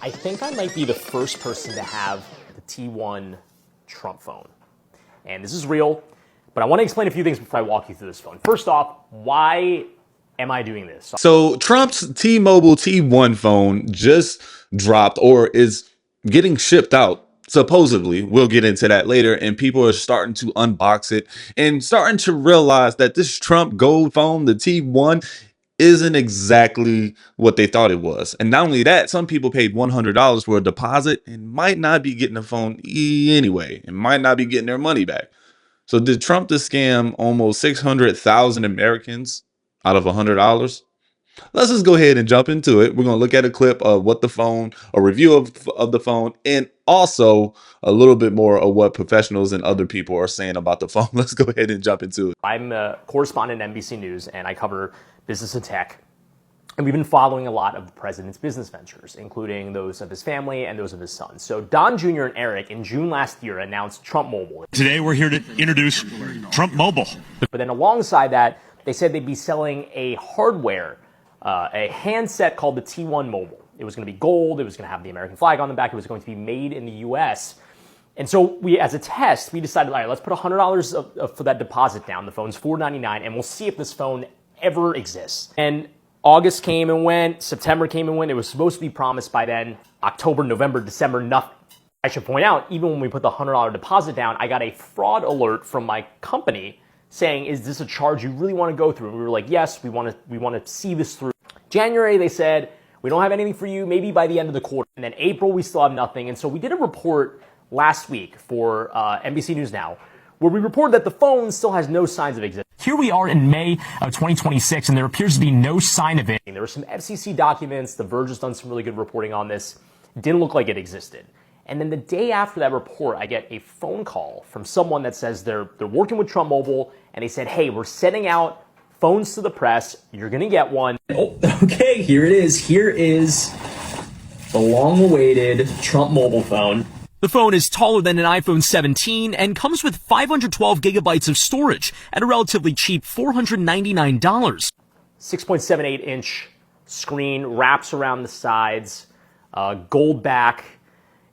I think I might be the first person to have the T1 Trump phone. And this is real, but I want to explain a few things before I walk you through this phone. First off, why am I doing this? So Trump's T-Mobile T1 phone just dropped or is getting shipped out. Supposedly, we'll get into that later, and people are starting to unbox it and starting to realize that this Trump Gold phone, the T1, isn't exactly what they thought it was. And not only that, some people paid $100 for a deposit and might not be getting the phone anyway, and might not be getting their money back. So did Trump just scam almost 600,000 Americans out of $100? Let's just go ahead and jump into it. We're going to look at a clip of what the phone, a review of the phone, and also a little bit more of what professionals and other people are saying about the phone. Let's go ahead and jump into it. I'm a correspondent at NBC News, and I cover business and tech. And we've been following a lot of the president's business ventures, including those of his family and those of his sons. So Don Jr. and Eric, in June last year, announced Trump Mobile. Today, we're here to introduce Trump Mobile. But then alongside that, they said they'd be selling a handset called the T1 Mobile. It was going to be gold. It was going to have the American flag on the back. It was going to be made in the U.S. And so we, as a test, we decided, all right, let's put $100 for that deposit down. The phone's $499, and we'll see if this phone ever exists. And August came and went. September came and went. It was supposed to be promised by then. October, November, December, nothing. I should point out, even when we put the $100 deposit down, I got a fraud alert from my company saying, is this a charge you really want to go through? And we were like, yes, we want to see this through. January, they said, we don't have anything for you, maybe by the end of the quarter. And then April, we still have nothing. And so we did a report last week for NBC News Now, where we reported that the phone still has no signs of existence. Here we are in May of 2026, and there appears to be no sign of it. There were some FCC documents. The Verge has done some really good reporting on this. It didn't look like it existed. And then the day after that report, I get a phone call from someone that says they're working with Trump Mobile, and they said, hey, we're sending out phones to the press. You're going to get one. Oh, okay, here it is. Here is the long-awaited Trump Mobile phone. The phone is taller than an iPhone 17 and comes with 512 gigabytes of storage at a relatively cheap $499. 6.78-inch screen, wraps around the sides, gold back.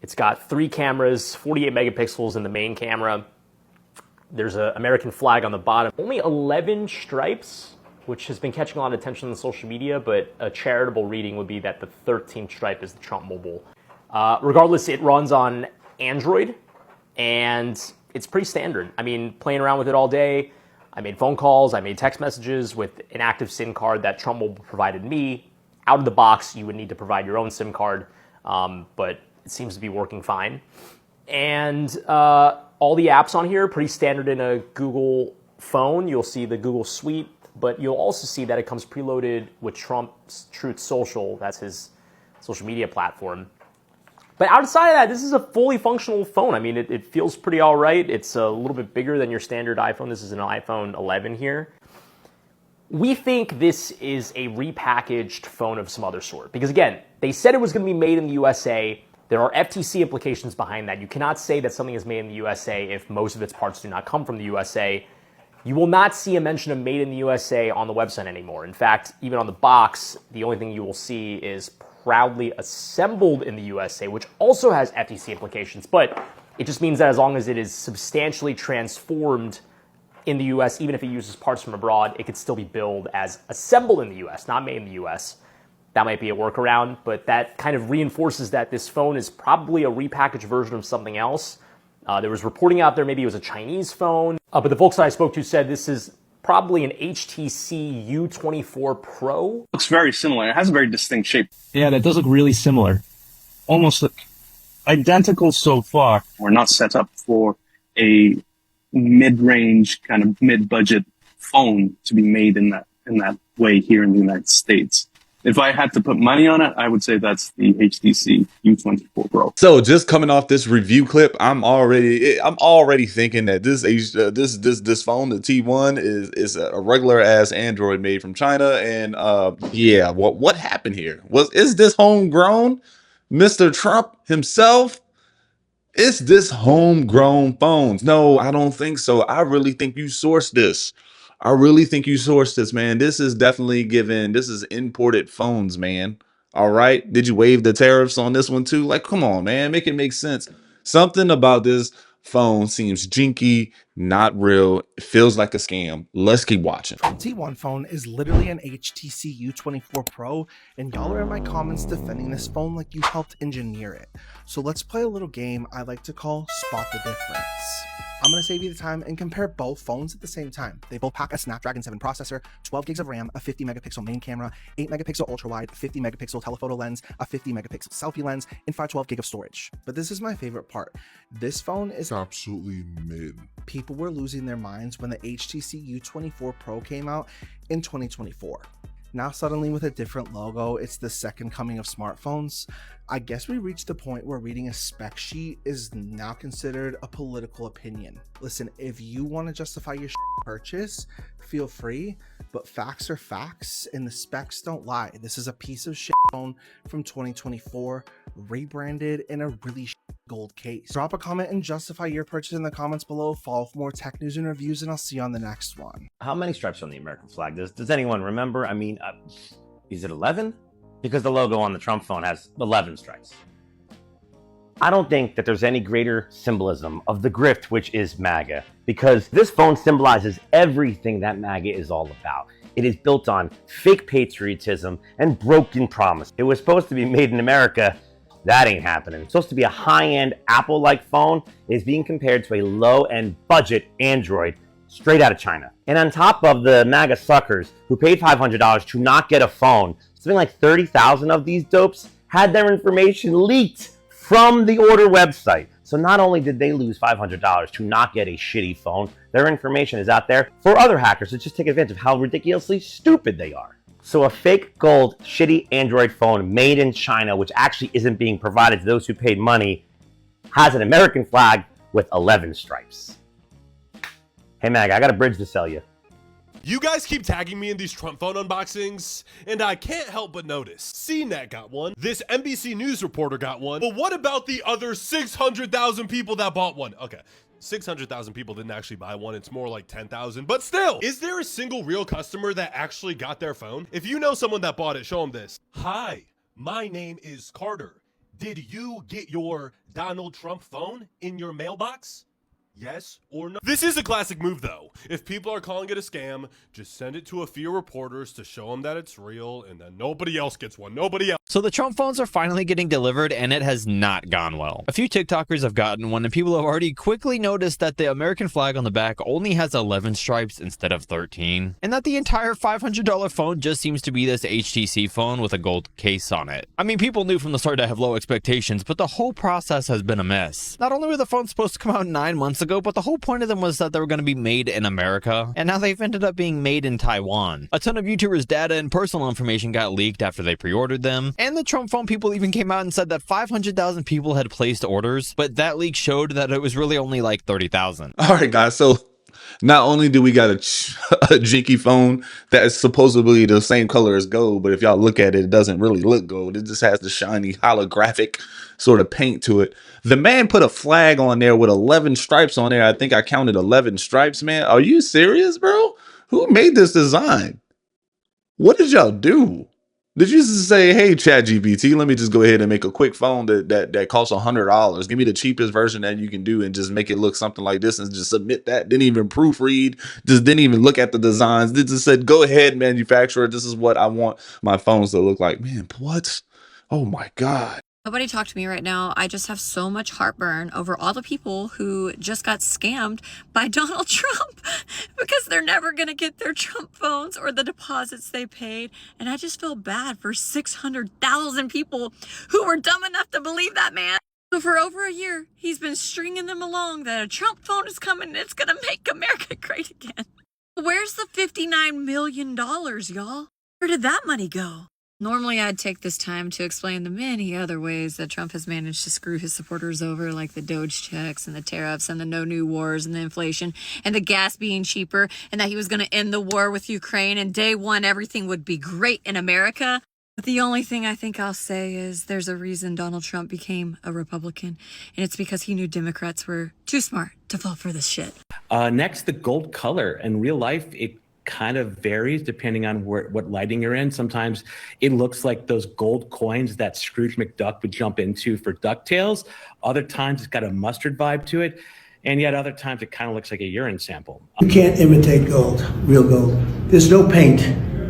It's got 3 cameras, 48 megapixels in the main camera. There's an American flag on the bottom. Only 11 stripes, which has been catching a lot of attention on social media, but a charitable reading would be that the 13th stripe is the Trump Mobile. Regardless, it runs on Android, and it's pretty standard. I mean, playing around with it all day. I made phone calls, I made text messages with an active SIM card that Trump Mobile provided me. Out of the box, you would need to provide your own SIM card, but it seems to be working fine. And all the apps on here, pretty standard in a Google phone. You'll see the Google Suite, but you'll also see that it comes preloaded with Trump's Truth Social. That's his social media platform. But outside of that, this is a fully functional phone. I mean, it feels pretty all right. It's a little bit bigger than your standard iPhone. This is an iPhone 11 here. We think this is a repackaged phone of some other sort. Because again, they said it was going to be made in the USA. There are FTC implications behind that. You cannot say that something is made in the USA if most of its parts do not come from the USA. You will not see a mention of made in the USA on the website anymore. In fact, even on the box, the only thing you will see is proudly assembled in the USA, which also has FTC implications, but it just means that as long as it is substantially transformed in the US, even if it uses parts from abroad, it could still be billed as assembled in the US, not made in the US. That might be a workaround, but that kind of reinforces that this phone is probably a repackaged version of something else. There was reporting out there, maybe it was a Chinese phone, but the folks that I spoke to said this is probably an HTC U24 Pro. Looks very similar. It has a very distinct shape. Yeah, that does look really similar. Almost identical so far. We're not set up for a mid-range, kind of mid-budget phone to be made in that way here in the United States. If I had to put money on it, I would say that's the HTC U24 Pro. So just coming off this review clip, I'm already thinking that this phone, the T1, is a regular ass Android made from China. And yeah, what happened here? Is this homegrown? Mr. Trump himself? Is this homegrown phones? No, I don't think so. I really think you sourced this. I really think you sourced this, man. This is definitely this is imported phones, man. All right. Did you waive the tariffs on this one too? Like, come on, man. Make it make sense. Something about this phone seems jinky, not real. It feels like a scam. Let's keep watching. T1 phone is literally an HTC U24 Pro, and y'all are in my comments defending this phone like you helped engineer it. So let's play a little game I like to call Spot the Difference. I'm going to save you the time and compare both phones at the same time. They both pack a Snapdragon 7 processor, 12 gigs of RAM, a 50 megapixel main camera, 8 megapixel ultra wide, 50 megapixel telephoto lens, a 50 megapixel selfie lens, and 512 gig of storage. But this is my favorite part. This phone is absolutely mid. People were losing their minds when the HTC U24 Pro came out in 2024. Now suddenly with a different logo, it's the second coming of smartphones. I guess we reached the point where reading a spec sheet is now considered a political opinion. Listen, if you want to justify your purchase, feel free, but facts are facts and the specs don't lie. This is a piece of shit phone from 2024, rebranded in a really gold case. Drop a comment and justify your purchase in the comments below. Follow for more tech news and reviews, and I'll see you on the next one. How many stripes on the American flag? Does anyone remember? I mean, is it 11? Because the logo on the Trump phone has 11 stripes. I don't think that there's any greater symbolism of the grift, which is MAGA, because this phone symbolizes everything that MAGA is all about. It is built on fake patriotism and broken promise. It was supposed to be made in America. That ain't happening. It's supposed to be a high-end Apple-like phone. It is being compared to a low-end budget Android straight out of China. And on top of the MAGA suckers who paid $500 to not get a phone, something like 30,000 of these dopes had their information leaked from the order website. So not only did they lose $500 to not get a shitty phone, their information is out there for other hackers to just take advantage of how ridiculously stupid they are. So a fake gold shitty Android phone made in China, which actually isn't being provided to those who paid money, has an American flag with 11 stripes. Hey Mag, I got a bridge to sell you. You guys keep tagging me in these Trump phone unboxings, and I can't help but notice. CNET got one, this NBC News reporter got one, but what about the other 600,000 people that bought one? Okay, 600,000 people didn't actually buy one, it's more like 10,000, but still, is there a single real customer that actually got their phone? If you know someone that bought it, show them this. Hi, my name is Carter. Did you get your Donald Trump phone in your mailbox? Yes or no? This is a classic move though. If people are calling it a scam, just send it to a few reporters to show them that it's real, and then nobody else gets one. Nobody else. So the Trump phones are finally getting delivered, and it has not gone well. A few TikTokers have gotten one, and people have already quickly noticed that the American flag on the back only has 11 stripes instead of 13, and that the entire $500 phone just seems to be this HTC phone with a gold case on it. I mean, people knew from the start to have low expectations, but the whole process has been a mess. Not only were the phones supposed to come out 9 months ago, but the whole point of them was that they were going to be made in America, and now they've ended up being made in Taiwan. A ton of YouTubers' data and personal information got leaked after they pre-ordered them, and the Trump phone people even came out and said that 500,000 people had placed orders, but that leak showed that it was really only like 30,000. All right, guys. So not only do we got a jinky phone that is supposedly the same color as gold, but if y'all look at it, it doesn't really look gold. It just has the shiny holographic sort of paint to it. The man put a flag on there with 11 stripes on there. I think I counted 11 stripes, man. Are you serious, bro? Who made this design? What did y'all do? Did you just say, hey, ChatGPT, let me just go ahead and make a quick phone that costs $100. Give me the cheapest version that you can do and just make it look something like this and just submit that. Didn't even proofread, just didn't even look at the designs. They just said, go ahead, manufacturer. This is what I want my phones to look like. Man, what? Oh, my God. Nobody talk to me right now. I just have so much heartburn over all the people who just got scammed by Donald Trump because they're never going to get their Trump phones or the deposits they paid. And I just feel bad for 600,000 people who were dumb enough to believe that man. So for over a year, he's been stringing them along that a Trump phone is coming and it's going to make America great again. Where's the $59 million, y'all? Where did that money go? Normally, I'd take this time to explain the many other ways that Trump has managed to screw his supporters over, like the Doge checks and the tariffs and the no new wars and the inflation and the gas being cheaper, and that he was going to end the war with Ukraine, and day one, everything would be great in America. But the only thing I think I'll say is there's a reason Donald Trump became a Republican, and it's because he knew Democrats were too smart to fall for this shit. Next, the gold color. In real life, it kind of varies depending on what lighting you're in. Sometimes it looks like those gold coins that Scrooge McDuck would jump into for DuckTales. Other times it's got a mustard vibe to it. And yet other times it kind of looks like a urine sample. You can't imitate gold, real gold. There's no paint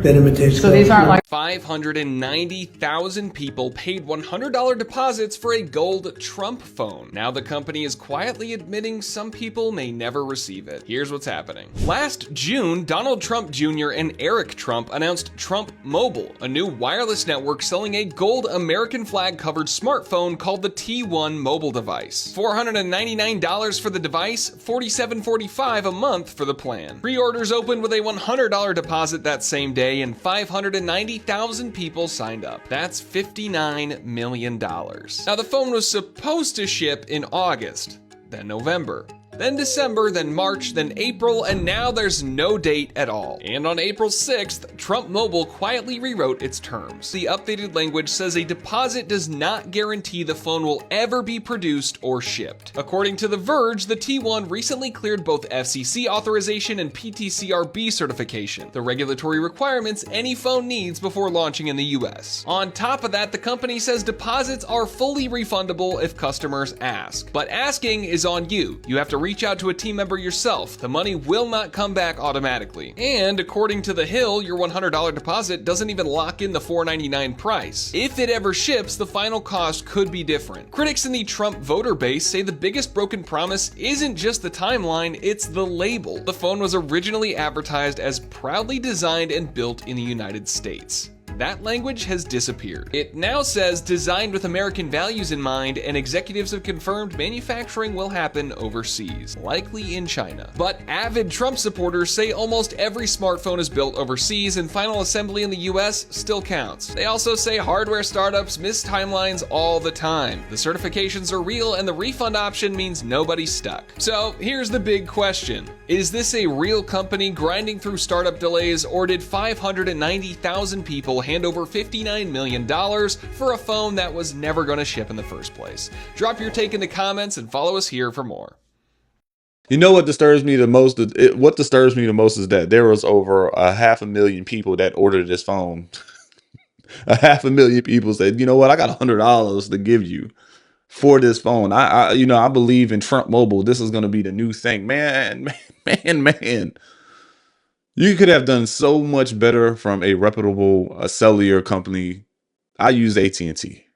that imitates gold. These aren't like 590,000 people paid $100 deposits for a gold Trump phone. Now the company is quietly admitting some people may never receive it. Here's what's happening. Last June, Donald Trump Jr. and Eric Trump announced Trump Mobile, a new wireless network selling a gold American flag covered smartphone called the T1 mobile device. $499 for the device, $47.45 a month for the plan. Pre-orders opened with a $100 deposit that same day, and 590,000 people signed up. That's $59 million. Now the phone was supposed to ship in August, then November, then December, then March, then April, and now there's no date at all. And on April 6th, Trump Mobile quietly rewrote its terms. The updated language says a deposit does not guarantee the phone will ever be produced or shipped. According to The Verge, the T1 recently cleared both FCC authorization and PTCRB certification, the regulatory requirements any phone needs before launching in the US. On top of that, the company says deposits are fully refundable if customers ask. But asking is on you. You have to reach out to a team member yourself. The money will not come back automatically. And according to The Hill, your $100 deposit doesn't even lock in the $499 price. If it ever ships, the final cost could be different. Critics in the Trump voter base say the biggest broken promise isn't just the timeline, it's the label. The phone was originally advertised as proudly designed and built in the United States. That language has disappeared. It now says designed with American values in mind, and executives have confirmed manufacturing will happen overseas, likely in China. But avid Trump supporters say almost every smartphone is built overseas and final assembly in the US still counts. They also say hardware startups miss timelines all the time. The certifications are real and the refund option means nobody's stuck. So here's the big question. Is this a real company grinding through startup delays, or did 590,000 people hand over $59 million for a phone that was never going to ship in the first place? Drop your take in the comments and follow us here for more. You know what disturbs me the most? What disturbs me the most is that there was over 500,000 people that ordered this phone. 500,000 people said, you know what, I got $100 to give you for this phone. I believe in Trump Mobile. This is going to be the new thing, man. You could have done so much better from a reputable cellular company. I use AT&T.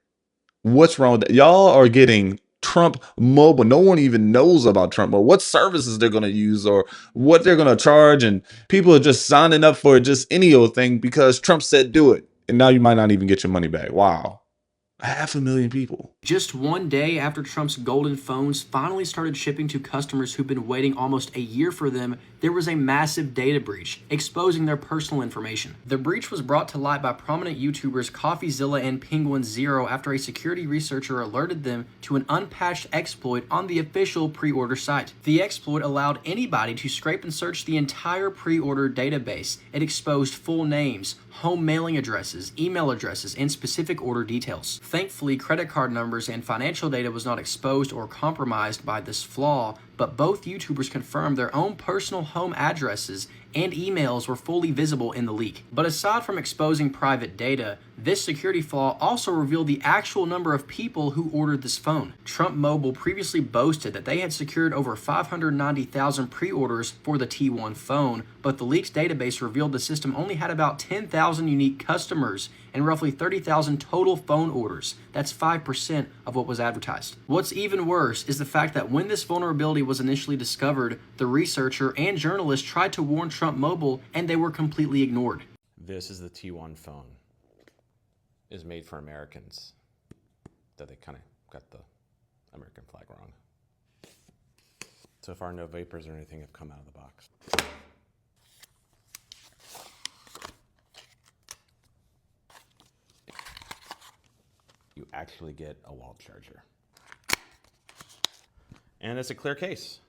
What's wrong with that? Y'all are getting Trump Mobile. No one even knows about Trump Mobile, what services they're going to use or what they're going to charge. And people are just signing up for just any old thing because Trump said do it. And now you might not even get your money back. Wow. 500,000 people. Just one day after Trump's golden phones finally started shipping to customers who've been waiting almost a year for them, there was a massive data breach, exposing their personal information. The breach was brought to light by prominent YouTubers CoffeeZilla and Penguin Zero after a security researcher alerted them to an unpatched exploit on the official pre-order site. The exploit allowed anybody to scrape and search the entire pre-order database. It exposed full names, home mailing addresses, email addresses, and specific order details. Thankfully, credit card numbers and financial data was not exposed or compromised by this flaw, but both YouTubers confirmed their own personal home addresses and emails were fully visible in the leak. But aside from exposing private data, this security flaw also revealed the actual number of people who ordered this phone. Trump Mobile previously boasted that they had secured over 590,000 pre-orders for the T1 phone, but the leak's database revealed the system only had about 10,000 unique customers and roughly 30,000 total phone orders. That's 5% of what was advertised. What's even worse is the fact that when this vulnerability was initially discovered, the researcher and journalist tried to warn Trump Mobile and they were completely ignored. This is the T1 phone. Is made for Americans. That they kind of got the American flag wrong. So far, no vapors or anything have come out of the box. You actually get a wall charger. And it's a clear case.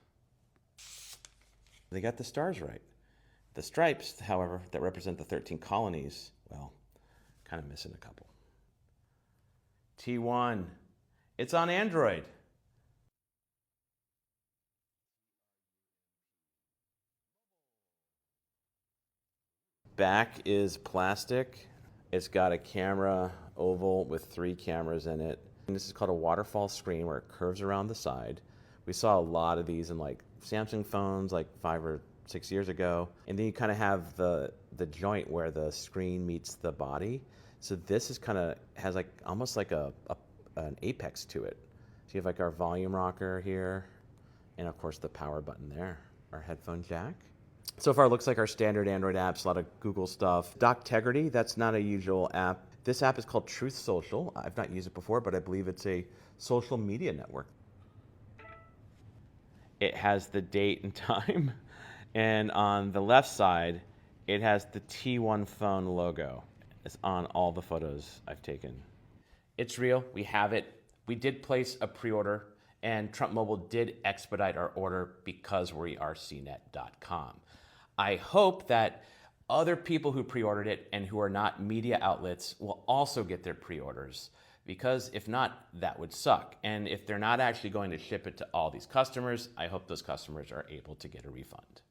They got the stars right. The stripes, however, that represent the 13 colonies, well, kind of missing a couple. T1, it's on Android. Back is plastic. It's got a camera oval with 3 cameras in it. And this is called a waterfall screen where it curves around the side. We saw a lot of these in like Samsung phones like 5 or 6 years ago. And then you kind of have the joint where the screen meets the body. So this is kind of has like almost like an apex to it. So you have like our volume rocker here, and of course the power button there, our headphone jack. So far it looks like our standard Android apps, a lot of Google stuff. Doctegrity, that's not a usual app. This app is called Truth Social. I've not used it before, but I believe it's a social media network. It has the date and time, and on the left side, it has the T1 phone logo. It's on all the photos I've taken. It's real, we have it. We did place a pre-order, and Trump Mobile did expedite our order because we are CNET.com. I hope that other people who pre-ordered it and who are not media outlets will also get their pre-orders, because if not, that would suck. And if they're not actually going to ship it to all these customers, I hope those customers are able to get a refund.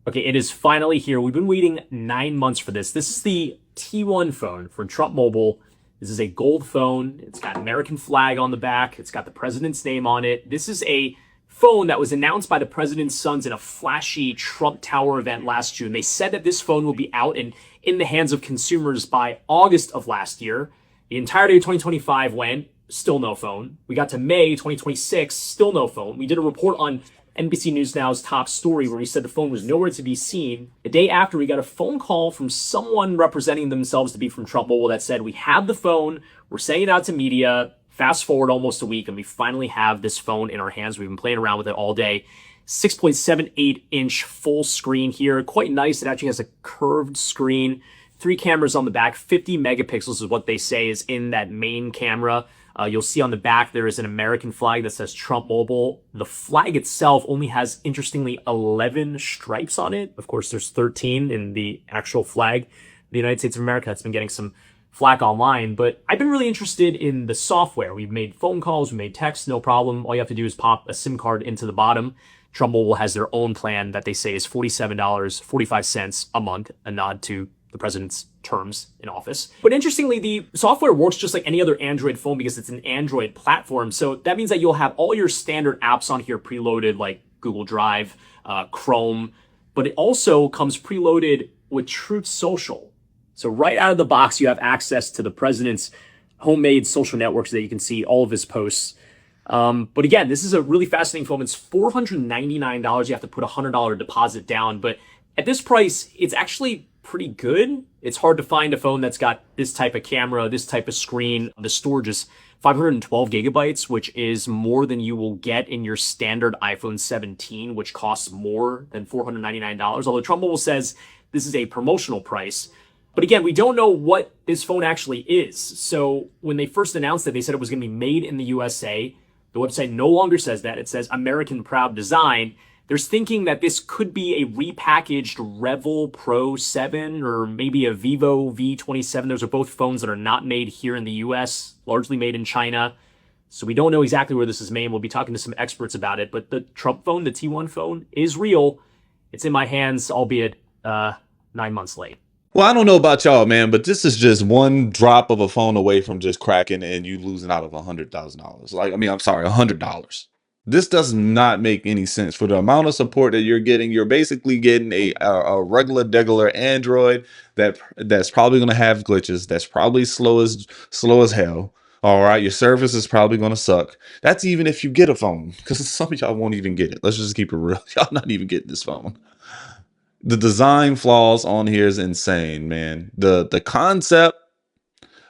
Okay, it is finally here. We've been waiting 9 months for this. This is the T1 phone from Trump Mobile. This is a gold phone. It's got American flag on the back. It's got the president's name on it. This is a phone that was announced by the president's sons in a flashy Trump Tower event last June. They said that this phone will be out and in the hands of consumers by August of last year. The entirety of 2025 went, still no phone. We got to May 2026, still no phone. We did a report on NBC News Now's top story where he said the phone was nowhere to be seen. The day after, we got a phone call from someone representing themselves to be from Trump Mobile that said, we have the phone, we're sending it out to media. Fast forward almost a week, and we finally have this phone in our hands. We've been playing around with it all day. 6.78-inch full screen here. Quite nice. It actually has a curved screen. 3 cameras on the back. 50 megapixels is what they say is in that main camera. You'll see on the back there is an American flag that says Trump Mobile. The flag itself only has, interestingly, 11 stripes on it. Of course, there's 13 in the actual flag. The United States of America, it's been getting some flack online, but I've been really interested in the software. We've made phone calls, we made texts, no problem. All you have to do is pop a SIM card into the bottom. Trump Mobile has their own plan that they say is $47.45 a month, a nod to the president's terms in office. But interestingly, the software works just like any other Android phone because it's an Android platform. So that means that you'll have all your standard apps on here preloaded, like Google Drive, Chrome, but it also comes preloaded with Truth Social. So right out of the box, you have access to the president's homemade social networks that you can see all of his posts. But again, this is a really fascinating phone. It's $499. You have to put a $100 deposit down. But at this price, it's actually pretty good. It's hard to find a phone that's got this type of camera, this type of screen. The storage is 512 gigabytes, which is more than you will get in your standard iPhone 17, which costs more than $499. Although Trump Mobile says this is a promotional price. But again, we don't know what this phone actually is. So when they first announced it, they said it was going to be made in the USA. The website no longer says that. It says American Proud Design. There's thinking that this could be a repackaged Revel Pro 7 or maybe a Vivo V27. Those are both phones that are not made here in the US, largely made in China. So we don't know exactly where this is made. We'll be talking to some experts about it. But the Trump phone, the T1 phone, is real. It's in my hands, albeit 9 months late. Well, I don't know about y'all, man, but this is just one drop of a phone away from just cracking and you losing out of $100,000. I'm sorry, $100. This does not make any sense for the amount of support that you're getting. You're basically getting a regular Android that's probably going to have glitches. That's probably slow as hell. All right, your service is probably going to suck. That's even if you get a phone, because some of y'all won't even get it. Let's just keep it real. Y'all not even getting this phone. The design flaws on here is insane, man. The concept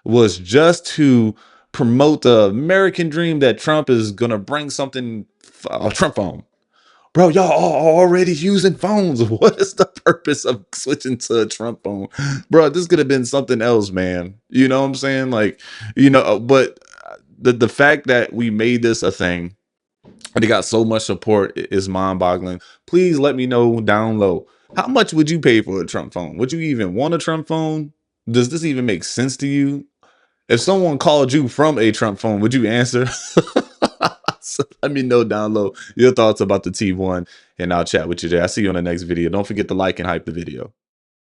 was just to promote the American dream that Trump is gonna bring something, a Trump phone. Bro, y'all are already using phones. What is the purpose of switching to a Trump phone? Bro, this could have been something else, man. You know what I'm saying? But the fact that we made this a thing and it got so much support is mind-boggling. Please let me know down low. How much would you pay for a Trump phone? Would you even want a Trump phone? Does this even make sense to you? If someone called you from a Trump phone, would you answer? So let me know down low your thoughts about the T1, and I'll chat with you there. I'll see you on the next video. Don't forget to like and hype the video.